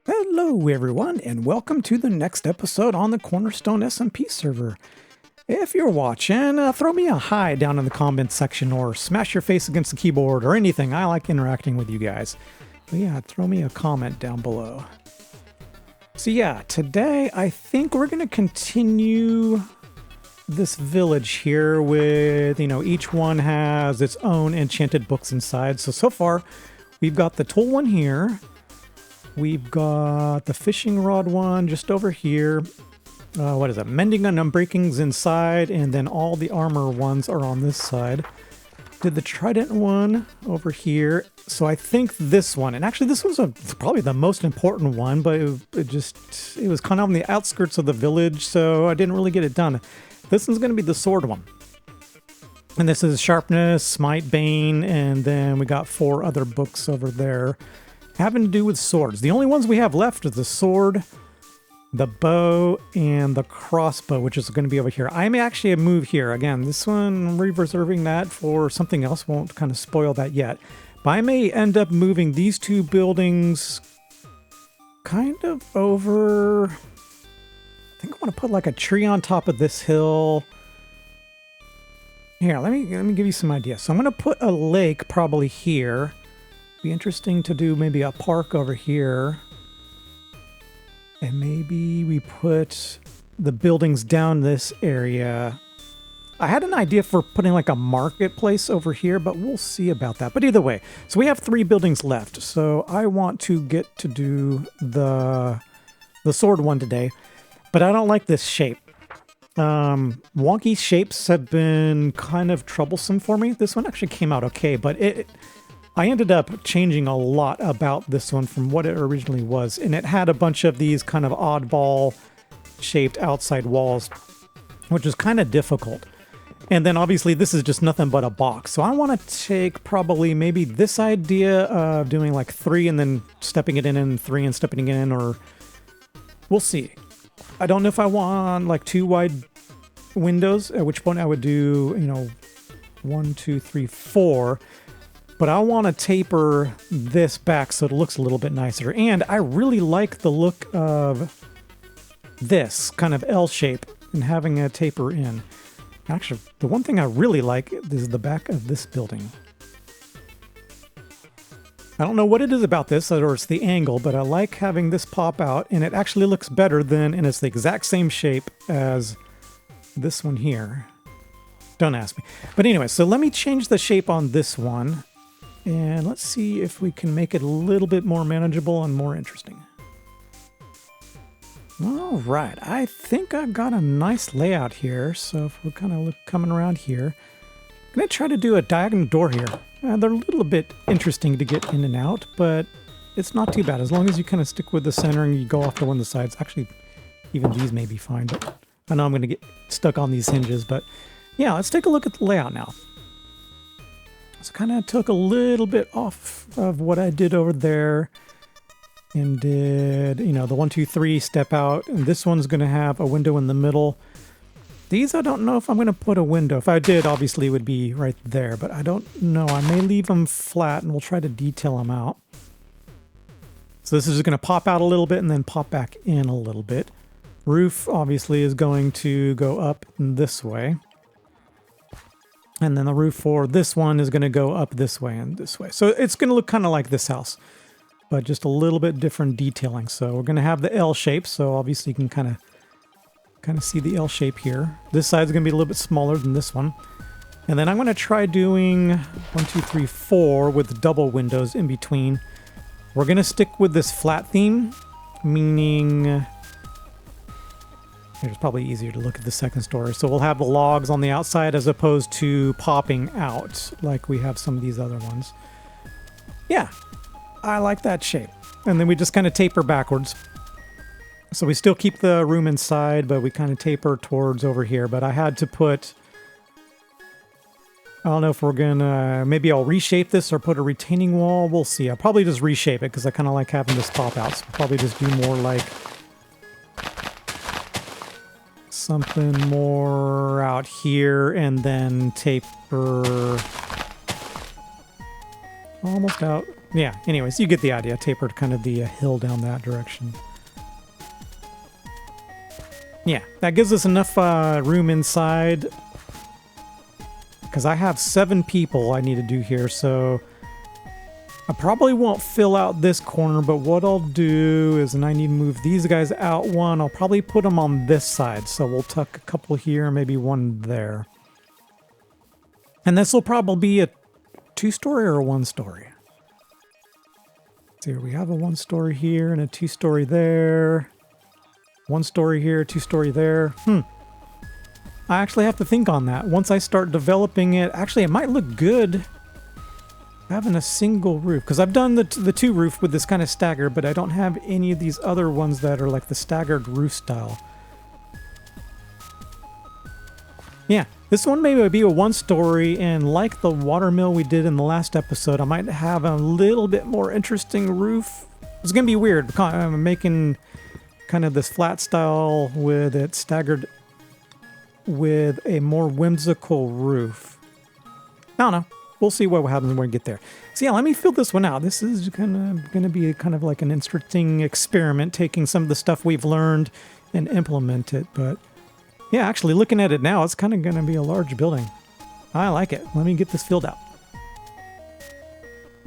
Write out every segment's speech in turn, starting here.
Hello everyone, and welcome to the next episode on the Cornerstone SMP server. If you're watching, throw me a hi down in the comments section or smash your face against the keyboard or anything. I like interacting with you guys. But yeah, throw me a comment down below. So yeah, today I think we're going to continue this village here with, each one has its own enchanted books inside. So far, we've got the tool one here. We've got the fishing rod one just over here. What is it? Mending and Unbreaking's inside, and then all the armor ones are on this side. Did the trident one over here. So I think this one, and actually this was probably the most important one, but it was kind of on the outskirts of the village, so I didn't really get it done. This one's going to be the sword one. And this is Sharpness, Smite, Bane, and then we got 4 other books over there having to do with swords. The only ones we have left is the sword, the bow, and the crossbow, which is going to be over here. I may actually move here. Again, this one, I'm reserving that for something else. Won't kind of spoil that yet. But I may end up moving these 2 buildings kind of over. I think I want to put like a tree on top of this hill. Here, let me give you some ideas. So I'm going to put a lake probably here. Be interesting to do maybe a park over here, and maybe we put the buildings down this area. I had an idea for putting like a marketplace over here, but we'll see about that. But either way, so we have 3 buildings left, so I want to get to do the sword one today, but I don't like this shape. Wonky shapes have been kind of troublesome for me. This one actually came out okay, but I ended up changing a lot about this one from what it originally was, and it had a bunch of these kind of oddball shaped outside walls, which is kind of difficult. And then obviously this is just nothing but a box. So I want to take probably maybe this idea of doing like 3 and then stepping it in 3 and stepping it in, or we'll see. I don't know if I want like 2 wide windows, at which point I would do, 1, 2, 3, 4. But I want to taper this back so it looks a little bit nicer. And I really like the look of this kind of L shape and having a taper in. Actually, the one thing I really like is the back of this building. I don't know what it is about this, or it's the angle, but I like having this pop out, and it actually looks better and it's the exact same shape as this one here. Don't ask me. But anyway, so let me change the shape on this one. And let's see if we can make it a little bit more manageable and more interesting. All right, I think I've got a nice layout here. So if we're kind of coming around here, I'm going to try to do a diagonal door here. They're a little bit interesting to get in and out, but it's not too bad. As long as you kind of stick with the center and you go off to one of the sides. Actually, even these may be fine, but I know I'm going to get stuck on these hinges. But yeah, let's take a look at the layout now. So kind of took a little bit off of what I did over there and did, the 1, 2, 3 step out. And this one's going to have a window in the middle. These, I don't know if I'm going to put a window. If I did, obviously it would be right there, but I don't know. I may leave them flat and we'll try to detail them out. So this is going to pop out a little bit and then pop back in a little bit. Roof obviously is going to go up this way. And then the roof for this one is going to go up this way and this way. So it's going to look kind of like this house, but just a little bit different detailing. So we're going to have the L shape. So obviously you can kind of see the L shape here. This side's going to be a little bit smaller than this one. And then I'm going to try doing 1, 2, 3, 4 with double windows in between. We're going to stick with this flat theme, meaning it's probably easier to look at the second story. So we'll have the logs on the outside as opposed to popping out like we have some of these other ones. Yeah, I like that shape. And then we just kind of taper backwards. So we still keep the room inside, but we kind of taper towards over here. But I had to put, I don't know if we're going to, maybe I'll reshape this or put a retaining wall. We'll see. I'll probably just reshape it because I kind of like having this pop out. So probably just do more like something more out here and then taper almost out yeah, anyways, you get the idea. Tapered kind of the hill down that direction. Yeah, that gives us enough room inside. Because I have 7 people I need to do here, so I probably won't fill out this corner, but what I'll do is, and I need to move these guys out one, I'll probably put them on this side. So we'll tuck a couple here, maybe one there. And this will probably be a 2-story or a 1-story. Let's see, we have a 1-story here and a 2-story there. 1-story here, 2-story there. I actually have to think on that. Once I start developing it, actually it might look good having a single roof, because I've done the 2 roof with this kind of stagger, but I don't have any of these other ones that are like the staggered roof style. Yeah, this one maybe would be a 1-story, and like the watermill we did in the last episode, I might have a little bit more interesting roof. It's gonna be weird. I'm making kind of this flat style with it staggered with a more whimsical roof. I don't know. We'll see what happens when we get there. So yeah, let me fill this one out. This is kind of going to be kind of like an interesting experiment, taking some of the stuff we've learned and implement it. But yeah, actually looking at it now, it's kind of going to be a large building. I like it. Let me get this filled out.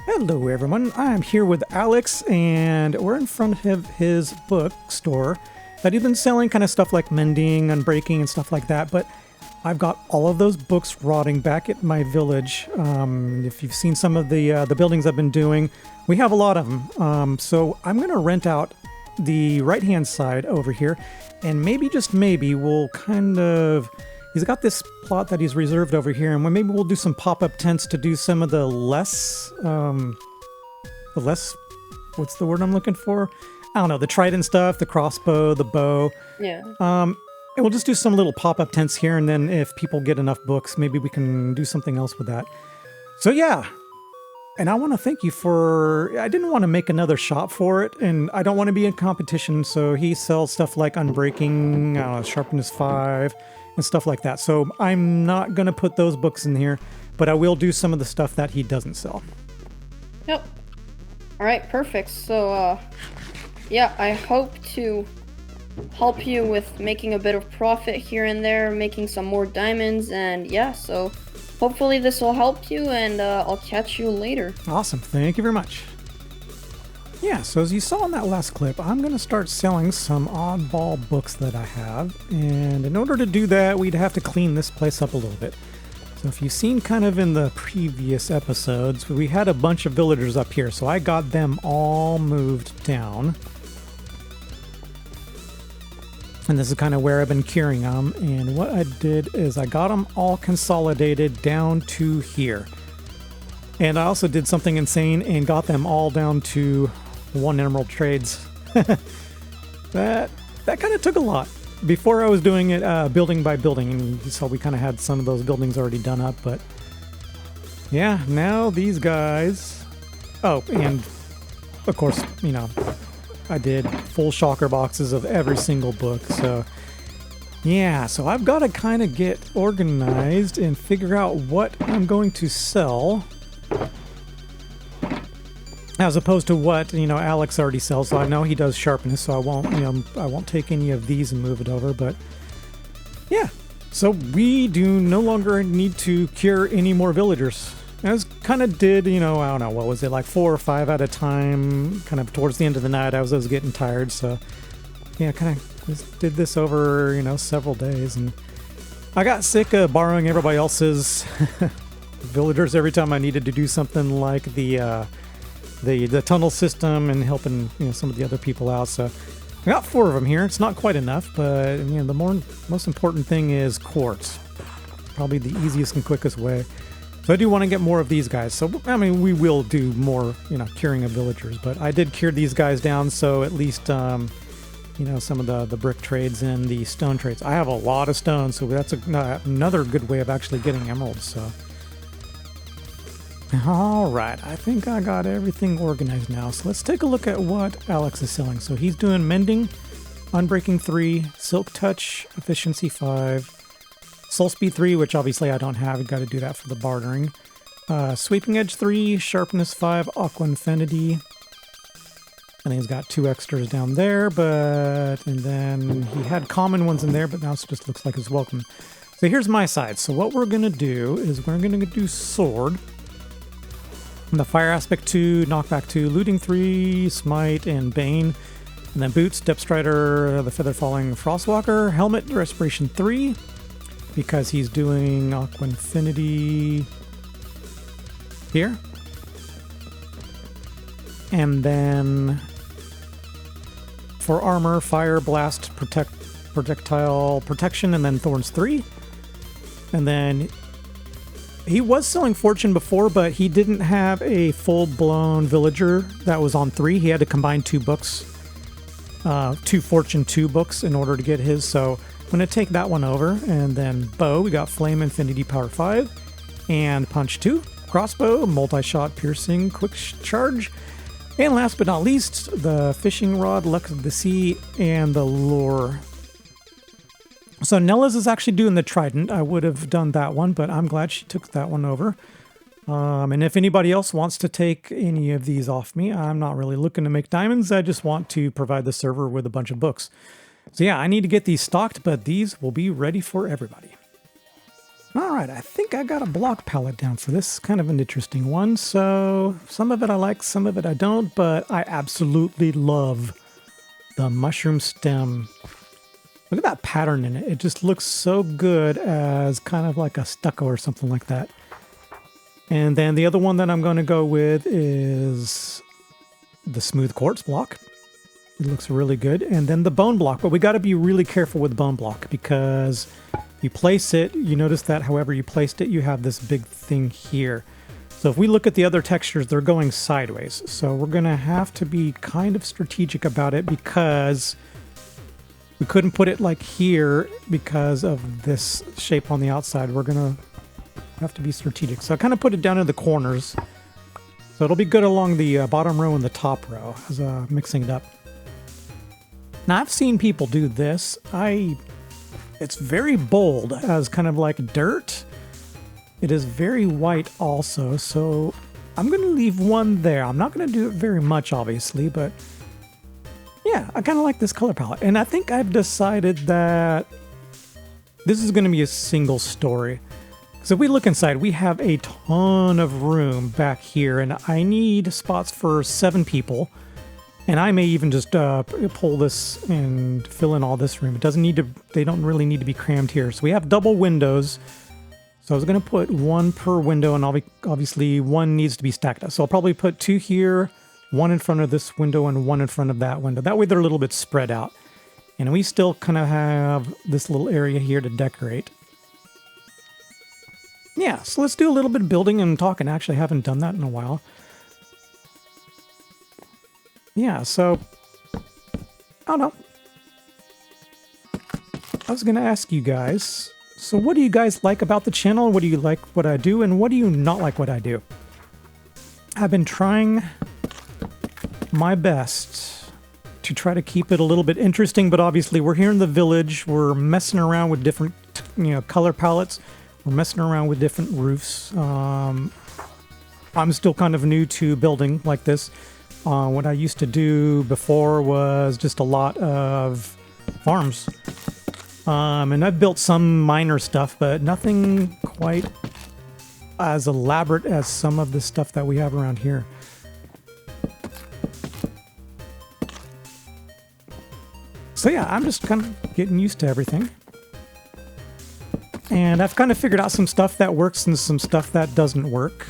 Hello everyone, I'm here with Alex, and we're in front of his bookstore that he's been selling kind of stuff like mending, unbreaking, and stuff like that. But I've got all of those books rotting back at my village. If you've seen some of the buildings I've been doing, we have a lot of them. So I'm going to rent out the right-hand side over here, and maybe, just maybe, we'll kind of... He's got this plot that he's reserved over here, and maybe we'll do some pop-up tents to do some of the less... what's the word I'm looking for? I don't know, the trident stuff, the crossbow, the bow. Yeah. And we'll just do some little pop-up tents here, and then if people get enough books, maybe we can do something else with that. So yeah, and I want to thank you for... I didn't want to make another shop for it, and I don't want to be in competition, so he sells stuff like Unbreaking, Sharpness 5, and stuff like that. So I'm not going to put those books in here, but I will do some of the stuff that he doesn't sell. Yep. All right, perfect. So, yeah, I hope to help you with making a bit of profit here and there, making some more diamonds, and yeah, so hopefully this will help you, and I'll catch you later. Awesome. Thank you very much. Yeah, so as you saw in that last clip, I'm going to start selling some oddball books that I have, and in order to do that, we'd have to clean this place up a little bit. So if you've seen kind of in the previous episodes, we had a bunch of villagers up here, so I got them all moved down. And this is kind of where I've been curing them, and what I did is I got them all consolidated down to here. And I also did something insane and got them all down to 1 emerald trades. That kind of took a lot. Before I was doing it building by building, and you saw we kind of had some of those buildings already done up, but yeah, now these guys... Oh, and of course, you know, I did full shocker boxes of every single book, so yeah, so I've got to kind of get organized and figure out what I'm going to sell, as opposed to what, you know, Alex already sells. So I know he does sharpness, so I won't, you know, I won't take any of these and move it over, but yeah. So we do no longer need to cure any more villagers. I was kind of did, you know, I don't know, what was it, like 4 or 5 at a time, kind of towards the end of the night. I was getting tired, so yeah, kind of just did this over, you know, several days, and I got sick of borrowing everybody else's villagers every time I needed to do something like the tunnel system and helping, you know, some of the other people out. So I got 4 of them here. It's not quite enough, but you know, the most important thing is quartz. Probably the easiest and quickest way. So I do want to get more of these guys. So I mean, we will do more, you know, curing of villagers, but I did cure these guys down, so at least you know, some of the brick trades and the stone trades. I have a lot of stone, so that's another good way of actually getting emeralds. So all right, I think I got everything organized now. So let's take a look at what Alex is selling. So he's doing mending, unbreaking 3, silk touch, efficiency 5, soul speed 3, which obviously I don't have. I've got to do that for the bartering. Sweeping Edge 3, Sharpness 5, Aqua Infinity. I think he's got 2 extras down there, and then he had common ones in there, but now it just looks like it's welcome. So here's my side. So what we're going to do is we're going to do Sword. And the Fire Aspect 2, Knockback 2, Looting 3, Smite, and Bane. And then Boots, Depth Strider, the Feather Falling Frostwalker, Helmet, Respiration 3, because he's doing Aqua Infinity here. And then for armor, Fire, Blast, Projectile Protection, and then Thorns 3. And then he was selling Fortune before, but he didn't have a full-blown Villager that was on 3. He had to combine 2 books, 2 Fortune 2 books in order to get his. So I'm going to take that one over. And then Bow, we got Flame, Infinity, Power 5, and Punch 2. Crossbow, Multi-Shot, Piercing, Quick Charge. And last but not least, the Fishing Rod, Luck of the Sea, and the Lure. So Nella's is actually doing the Trident. I would have done that one, but I'm glad she took that one over. And if anybody else wants to take any of these off me, I'm not really looking to make diamonds. I just want to provide the server with a bunch of books. So yeah, I need to get these stocked, but these will be ready for everybody. All right, I think I got a block palette down for this. Kind of an interesting one. So some of it I like, some of it I don't, but I absolutely love the mushroom stem. Look at that pattern in it. It just looks so good as kind of like a stucco or something like that. And then the other one that I'm going to go with is the smooth quartz block. It looks really good. And then the bone block, but we got to be really careful with bone block because you place it, you notice that however you placed it, you have this big thing here. So if we look at the other textures, they're going sideways. So we're going to have to be kind of strategic about it because we couldn't put it like here because of this shape on the outside. We're going to have to be strategic. So I kind of put it down in the corners. So it'll be good along the bottom row and the top row as mixing it up. Now I've seen people do this. It's very bold as kind of like dirt. It is very white also. So I'm going to leave one there. I'm not going to do it very much, obviously, but yeah, I kind of like this color palette. And I think I've decided that this is going to be a single story. So if we look inside, we have a ton of room back here, and I need spots for 7 people. And I may even just pull this and fill in all this room. It doesn't need to, they don't really need to be crammed here. So we have double windows. So I was going to put 1 per window, and obviously 1 needs to be stacked up. So I'll probably put 2 here, 1 in front of this window, and 1 in front of that window. That way they're a little bit spread out. And we still kind of have this little area here to decorate. Yeah, so let's do a little bit of building and talking. Actually, I haven't done that in a while. Yeah, so, I don't know. I was going to ask you guys, so what do you guys like about the channel? What do you like what I do? And what do you not like what I do? I've been trying my best to try to keep it a little bit interesting, but obviously we're here in the village. We're messing around with different, color palettes. We're messing around with different roofs. I'm still kind of new to building like this. What I used to do before was just a lot of farms. And I've built some minor stuff, but nothing quite as elaborate as some of the stuff that we have around here. So yeah, I'm just kind of getting used to everything. And I've kind of figured out some stuff that works and some stuff that doesn't work.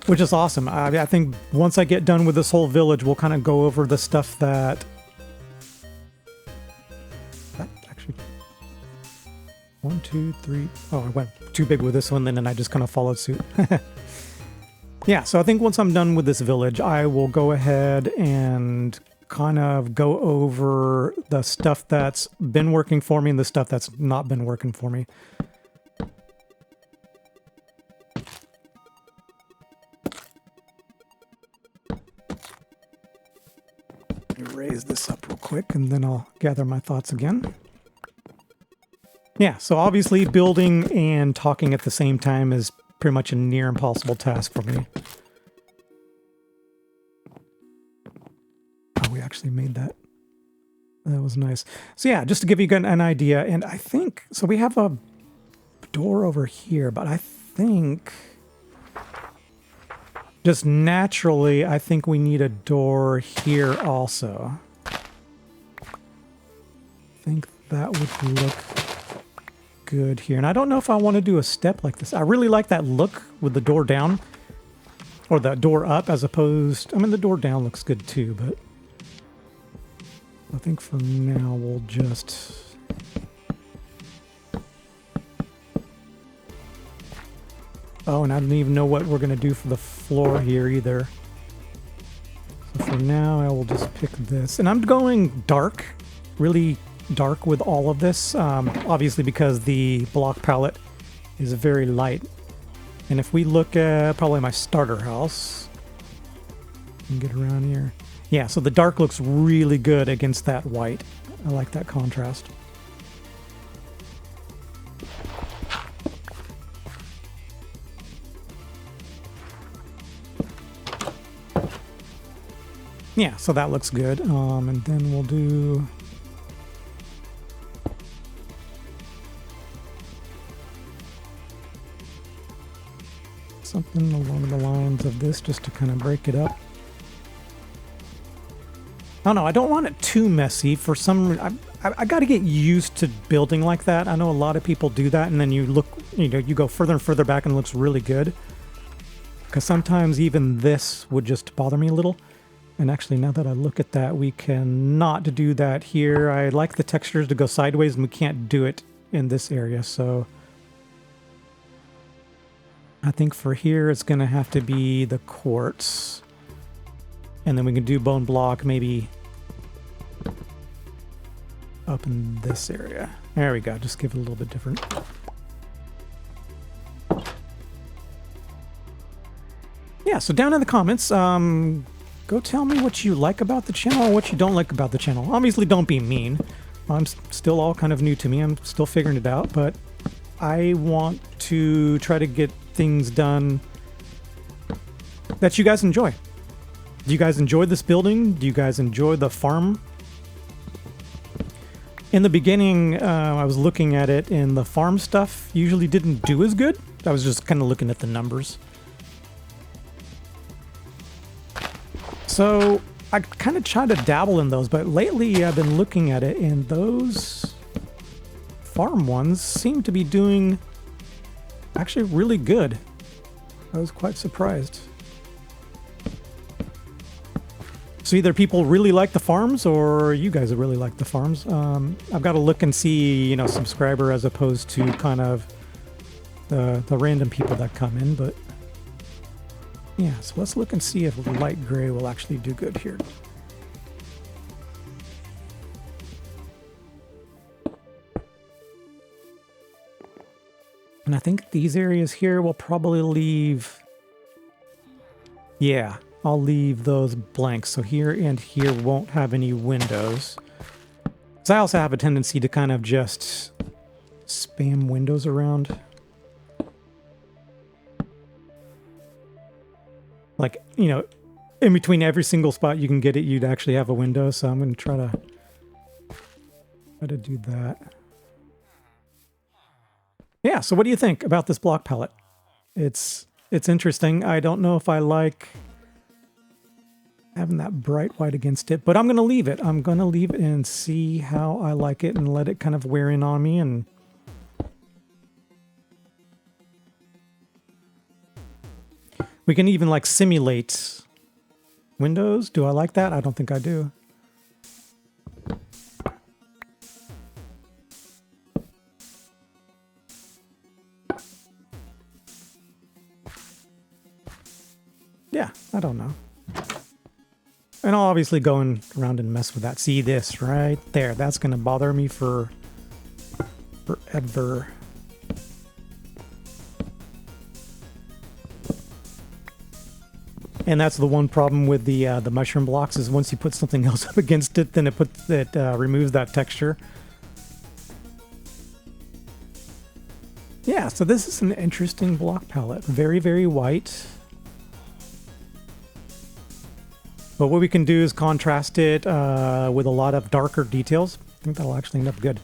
Which is awesome. I think once I get done with this whole village, we'll kind of go over the stuff that actually... 1, 2, 3... Oh, I went too big with this one, then I just kind of followed suit. Yeah, so I think once I'm done with this village, I will go ahead and kind of go over the stuff that's been working for me and the stuff that's not been working for me. Raise this up real quick and then I'll gather my thoughts again. Yeah, so obviously building and talking at the same time is pretty much a near impossible task for me. Oh, we actually made that. That was nice. So yeah, just to give you an idea, and I think, so we have a door over here, but I think just naturally, I think we need a door here also. I think that would look good here. And I don't know if I want to do a step like this. I really like that look with the door down or the door up as opposed, I mean, the door down looks good too, but I think for now we'll just... Oh, and I don't even know what we're going to do for the floor here either. So for now, I will just pick this. And I'm going dark, really dark with all of this, obviously because the block palette is very light. And if we look at probably my starter house, and get around here. Yeah, so the dark looks really good against that white. I like that contrast. Yeah, so that looks good. And then we'll do... something along the lines of this just to kind of break it up. Oh no, I don't want it too messy. For some, I got to get used to building like that. I know a lot of people do that, and then you look, you know, you go further and further back and it looks really good. Because sometimes even this would just bother me a little. And actually, now that I look at that, we cannot do that here. I like the textures to go sideways, and we can't do it in this area, so... I think for here, it's going to have to be the quartz. And then we can do bone block maybe up in this area. There we go. Just give it a little bit different. Yeah, so down in the comments, go tell me what you like about the channel or what you don't like about the channel. Obviously, don't be mean. I'm still all kind of new to me. I'm still figuring it out, but I want to try to get things done that you guys enjoy. Do you guys enjoy this building? Do you guys enjoy the farm? In the beginning, I was looking at it, and the farm stuff usually didn't do as good. I was just kind of looking at the numbers. So I kind of try to dabble in those, but lately I've been looking at it, and those farm ones seem to be doing actually really good. I was quite surprised. So either people really like the farms, or you guys really like the farms. I've got to look and see, you know, subscriber as opposed to kind of the random people that come in. But yeah, so let's look and see if light gray will actually do good here. And I think these areas here will probably leave... Yeah, I'll leave those blank. So here and here won't have any windows. So I also have a tendency to kind of just spam windows around. Like, you know, in between every single spot you can get it, you'd actually have a window. So I'm going to try to do that. Yeah, so what do you think about this block palette? It's interesting. I don't know if I like having that bright white against it, but I'm going to leave it. I'm going to leave it and see how I like it and let it kind of wear in on me. And we can even like simulate windows. Do I like that? I don't think I do. Yeah, I don't know. And I'll obviously go around and mess with that. See this right there? That's going to bother me for forever. And that's the one problem with the mushroom blocks is once you put something else up against it, then it removes that texture. Yeah, so this is an interesting block palette. Very, very white. But what we can do is contrast it with a lot of darker details. I think that'll actually end up good.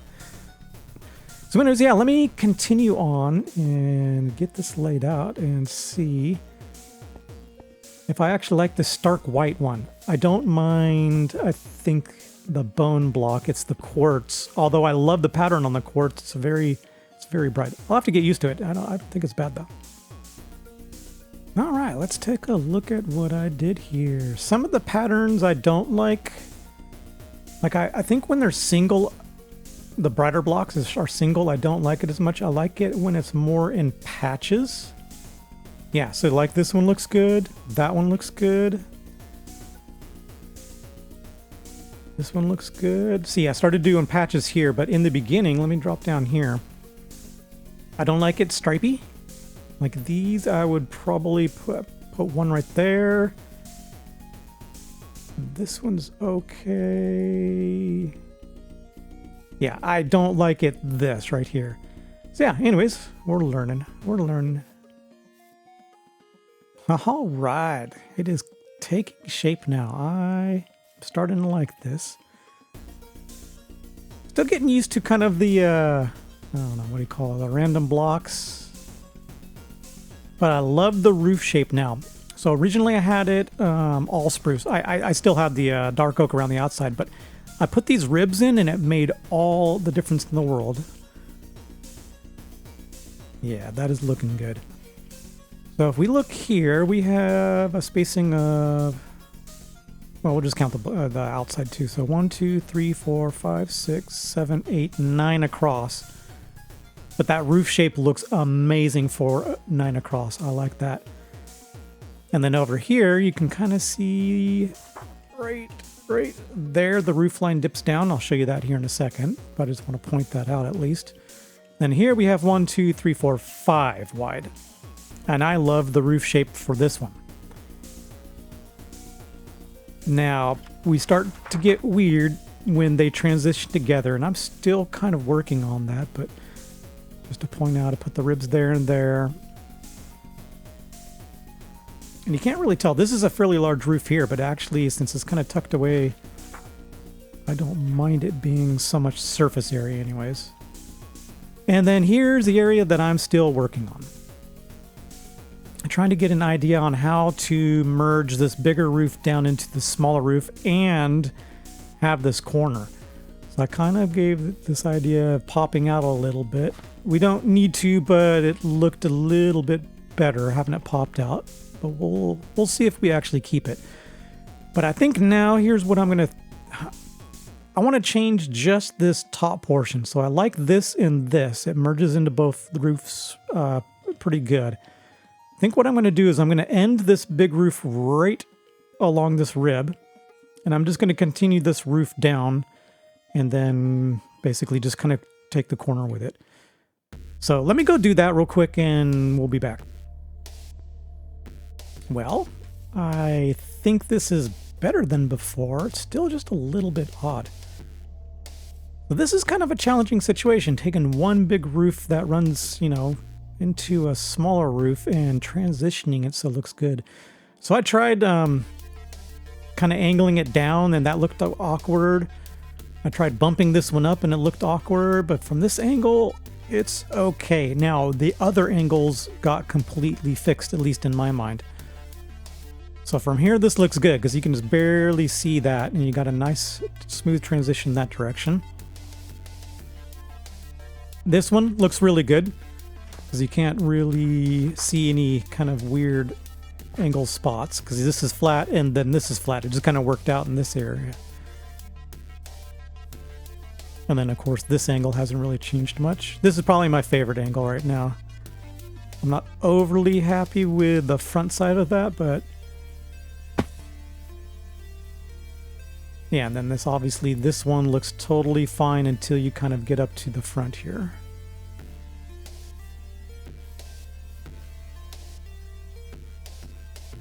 So anyways, yeah, let me continue on and get this laid out and see if I actually like the stark white one. I don't mind, I think, the bone block. It's the quartz. Although I love the pattern on the quartz. It's very bright. I'll have to get used to it. I don't think it's bad though. All right, let's take a look at what I did here. Some of the patterns I don't like. Like I think when they're single, the brighter blocks are single, I don't like it as much. I like it when it's more in patches. Yeah, so like this one looks good. That one looks good. This one looks good. See, I started doing patches here, but in the beginning, let me drop down here. I don't like it stripy. Like these, I would probably put one right there. This one's okay. Yeah, I don't like it this right here. So yeah, anyways, we're learning. We're learning. All right, it is taking shape now. I'm starting to like this. Still getting used to kind of the, I don't know, what do you call it, the random blocks. But I love the roof shape now. So originally I had it all spruce. I still had the dark oak around the outside, but I put these ribs in and it made all the difference in the world. Yeah, that is looking good. So if we look here, we have a spacing of, well, we'll just count the outside too. So 1, 2, 3, 4, 5, 6, 7, 8, 9 across. But that roof shape looks amazing for 9 across. I like that. And then over here, you can kind of see right there, the roof line dips down. I'll show you that here in a second, but I just want to point that out at least. Then here we have 1, 2, 3, 4, 5 wide. And I love the roof shape for this one. Now, we start to get weird when they transition together, and I'm still kind of working on that, but just to point out, I put the ribs there and there. And you can't really tell. This is a fairly large roof here, but actually, since it's kind of tucked away, I don't mind it being so much surface area anyways. And then here's the area that I'm still working on. I'm trying to get an idea on how to merge this bigger roof down into the smaller roof and have this corner. So I kind of gave this idea of popping out a little bit. We don't need to, but it looked a little bit better having it popped out. But we'll see if we actually keep it. But I think now here's what I'm going to... I want to change just this top portion. So I like this and this. It merges into both the roofs pretty good. I think what I'm going to do is I'm going to end this big roof right along this rib. And I'm just going to continue this roof down. And then basically just kind of take the corner with it. So let me go do that real quick and we'll be back. Well, I think this is better than before. It's still just a little bit odd. So this is kind of a challenging situation, taking one big roof that runs, you know, into a smaller roof and transitioning it so it looks good. So I tried kind of angling it down and that looked awkward. I tried bumping this one up and it looked awkward, but from this angle, it's okay. Now, the other angles got completely fixed, at least in my mind. So from here, this looks good because you can just barely see that and you got a nice smooth transition that direction. This one looks really good because you can't really see any kind of weird angle spots because this is flat and then this is flat. It just kind of worked out in this area. And then, of course, this angle hasn't really changed much. This is probably my favorite angle right now. I'm not overly happy with the front side of that, but... yeah, and then this, obviously, this one looks totally fine until you kind of get up to the front here.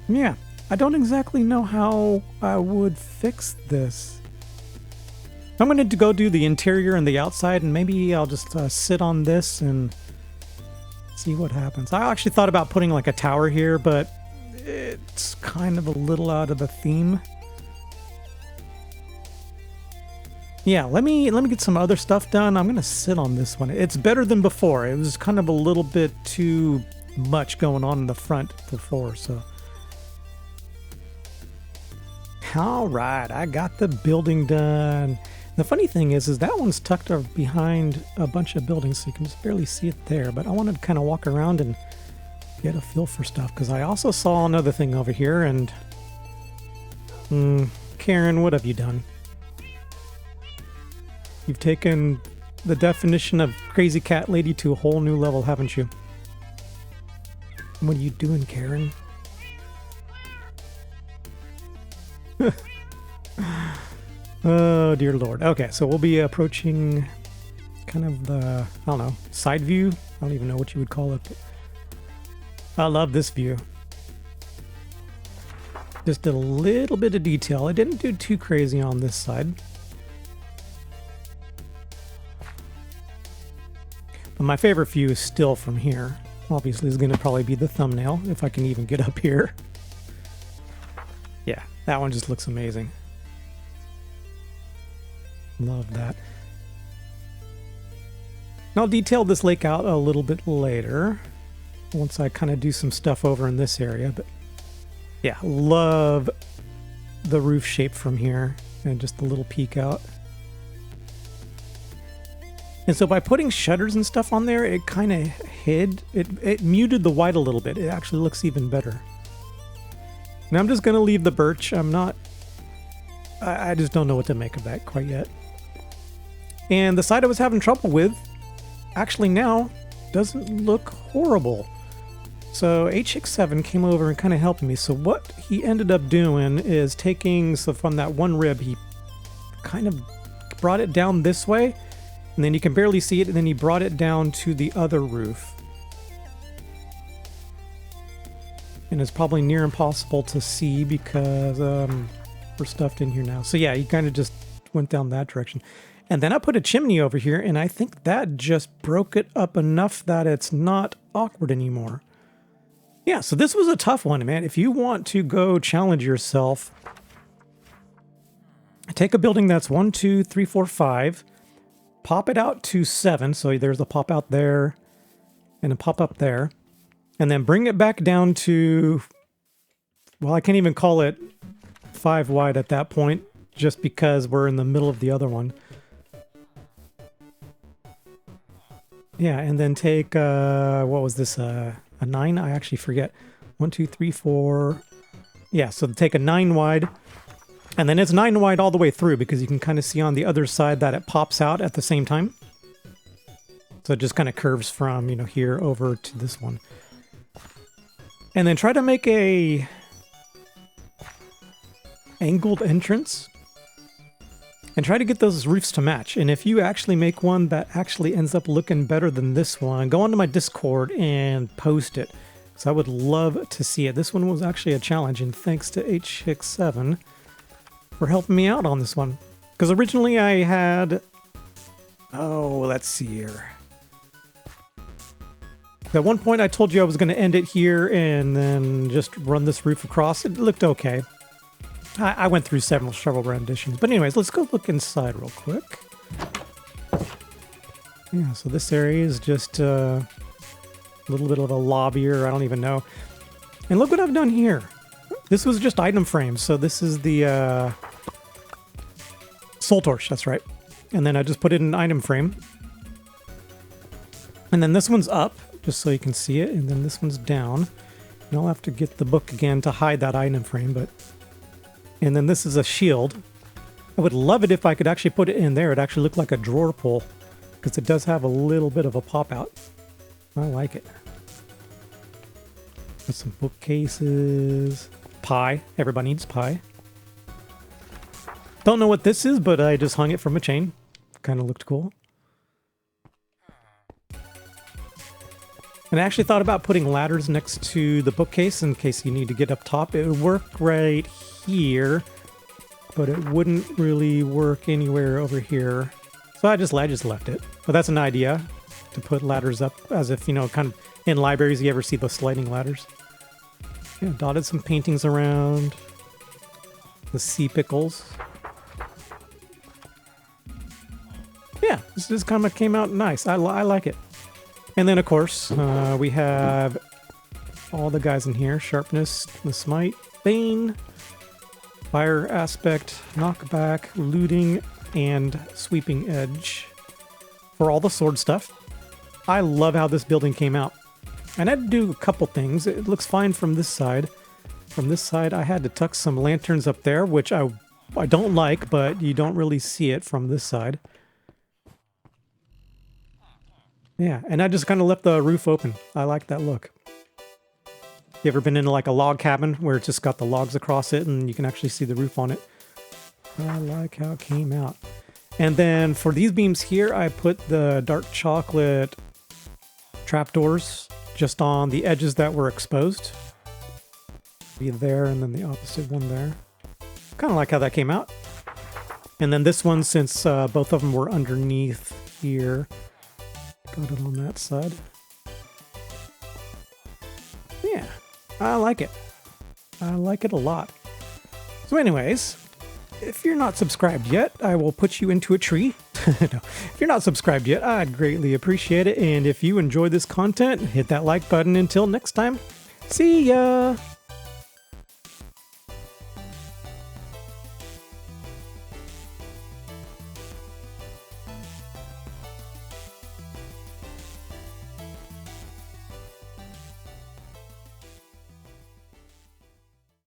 Yeah, I don't exactly know how I would fix this. I'm going to go do the interior and the outside, and maybe I'll just sit on this and See what happens. I actually thought about putting like a tower here, but it's kind of a little out of the theme. Yeah, let me get some other stuff done. I'm gonna sit on this one. It's better than before. It was kind of a little bit too much going on in the front before, so. All right, I got the building done. The funny thing is that one's tucked behind a bunch of buildings, so you can just barely see it there. But I wanted to kind of walk around and get a feel for stuff, because I also saw another thing over here, and Karen, what have you done? You've taken the definition of crazy cat lady to a whole new level, haven't you? What are you doing, Karen? Oh, dear Lord. Okay, so we'll be approaching kind of the, I don't know, side view? I don't even know what you would call it. But I love this view. Just a little bit of detail. I didn't do too crazy on this side. But my favorite view is still from here. Obviously, it's going to probably be the thumbnail, if I can even get up here. Yeah, that one just looks amazing. Love that. And I'll detail this lake out a little bit later, once I kind of do some stuff over in this area. But yeah, love the roof shape from here, and just the little peek out. And so by putting shutters and stuff on there, it kind of it muted the white a little bit. It actually looks even better. Now I'm just going to leave the birch. I just don't know what to make of that quite yet. And the side I was having trouble with, actually now, doesn't look horrible. So HX7 came over and kind of helped me. So what he ended up doing is taking, so from that one rib, he kind of brought it down this way. And then you can barely see it, and then he brought it down to the other roof. And it's probably near impossible to see because we're stuffed in here now. So yeah, he kind of just went down that direction. And then I put a chimney over here, and I think that just broke it up enough that it's not awkward anymore. Yeah, so this was a tough one, man. If you want to go challenge yourself, take a building that's 1, 2, 3, 4, 5, pop it out to 7, so there's a pop out there and a pop up there, and then bring it back down to, well, I can't even call it 5 wide at that point, just because we're in the middle of the other one. Yeah, and then take, what was this, a 9? I actually forget. 1, 2, 3, 4. Yeah, so take a 9 wide. And then it's 9 wide all the way through, because you can kind of see on the other side that it pops out at the same time. So it just kind of curves from, you know, here over to this one. And then try to make a angled entrance. And try to get those roofs to match. And if you actually make one that actually ends up looking better than this one, go onto my Discord and post it. So I would love to see it. This one was actually a challenge, and thanks to HX7 for helping me out on this one. Because originally I had, oh, let's see here. At one point I told you I was going to end it here and then just run this roof across. It looked okay. I went through several renditions. But anyways, let's go look inside real quick. Yeah, so this area is just a little bit of a lobby, or I don't even know. And look what I've done here. This was just item frames. So this is the Soul Torch, that's right. And then I just put it in an item frame. And then this one's up, just so you can see it. And then this one's down. And I'll have to get the book again to hide that item frame, but... And then this is a shield. I would love it if I could actually put it in there. It actually looked like a drawer pull, because it does have a little bit of a pop out. I like it. With some bookcases. Pie. Everybody needs pie. Don't know what this is, but I just hung it from a chain. Kind of looked cool. And I actually thought about putting ladders next to the bookcase in case you need to get up top. It would work right here, but it wouldn't really work anywhere over here. So I just left it. But that's an idea. to put ladders up, as if, you know, kind of in libraries you ever see the sliding ladders. Yeah, dotted some paintings around. The sea pickles. Yeah, this just kind of came out nice. I like it. And then, of course, we have all the guys in here. Sharpness, the Smite, Bane, Fire Aspect, Knockback, Looting, and Sweeping Edge. For all the sword stuff. I love how this building came out. And I had to do a couple things. It looks fine from this side. From this side, I had to tuck some lanterns up there, which I don't like, but you don't really see it from this side. Yeah, and I just kind of left the roof open. I like that look. You ever been in like a log cabin where it's just got the logs across it and you can actually see the roof on it? I like how it came out. And then for these beams here, I put the dark chocolate trapdoors just on the edges that were exposed. Be there, and then the opposite one there. Kind of like how that came out. And then this one, since both of them were underneath here, got it on that side. Yeah, I like it. I like it a lot. So anyways, if you're not subscribed yet, I will put you into a tree. No, if you're not subscribed yet, I'd greatly appreciate it. And if you enjoy this content, hit that like button. Until next time, see ya!